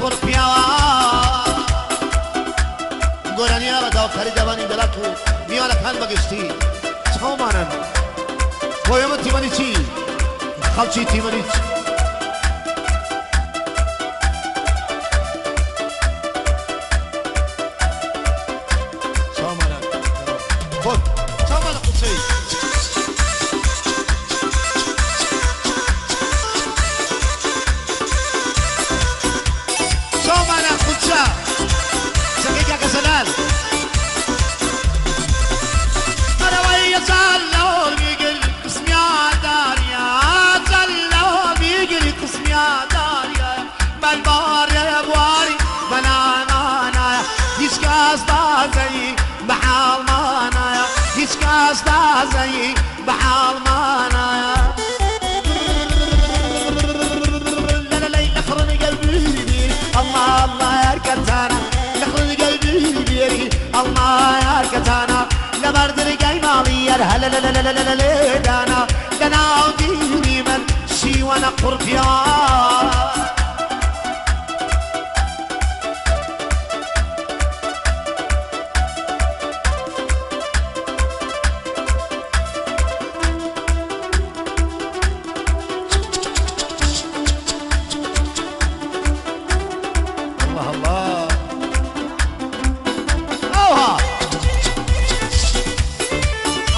قربيا گۆرانیا بە داوکاری دەبانی دەڵات و میوانەکان بەگشتی چاومانن بۆ ئێمە تیمەنی چی خەڵکی تیمەنی چاومانن خۆ چاومانە قوچەی چاومانە قوچە سەگەی کاکە زەلال زي بحال مانايا لا لا لا يخرني قلبي الله الله يا ركتانا يخرني قلبي الله يا ركتانا لا برد رجاي مالي لا لا لا لا لا لا لا دانا دانا وديني من شي وانا قربيا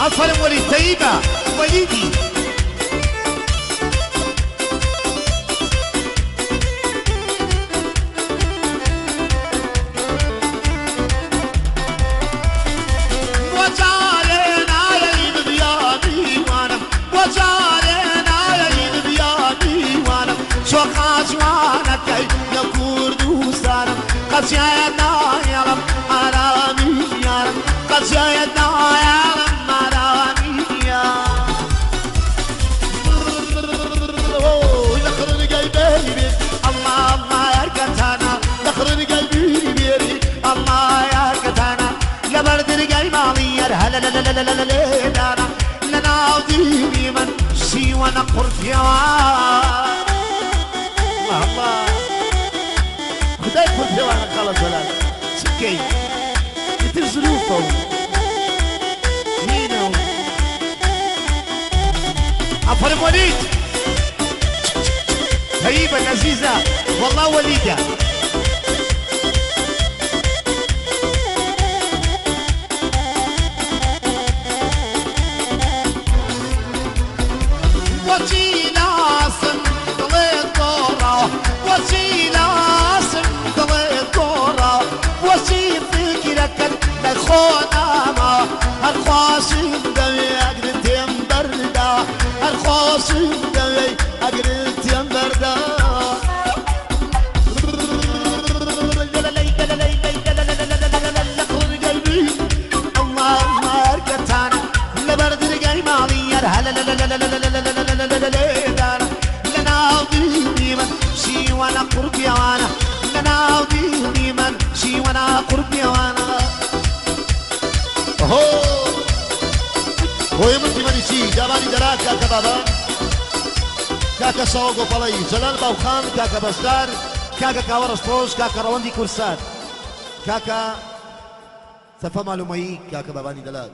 أطفال وليد طيبة وليدي وجعلنا يعيد بيادي وانا وجعلنا يعيد بيادي وانا شو خاصوانا كي يكور دوستانا قصيدنا يا رب حرامي يا رب قصيدنا يا رب هلا لا لا لا لا لا لا لا لنا وديني من شي وانا قربيا الله الله خداي قربيا وانا خلص ولا سكي انت ظروفه هينو عفوا وليد هيبة لذيذة والله وليدة خوناما الخاصم دوي أقرتين بردا الخاصم دوي أقرتين بردا الله ما أركتانا لبرد رجعي مالي هلا لا لا لا لا لا لا لا لا لنا وديني من شي وانا قربي وانا لنا وديني من شي وانا قربي وانا هو يمتي منيشي جاباني دراك كاكا بابا كاكا سوق وطلي جلال باوخان كاكا بسدار كاكا كاورس بروش كاكا رواندي كورسات كاكا سفا معلومي كاكا باباني دلال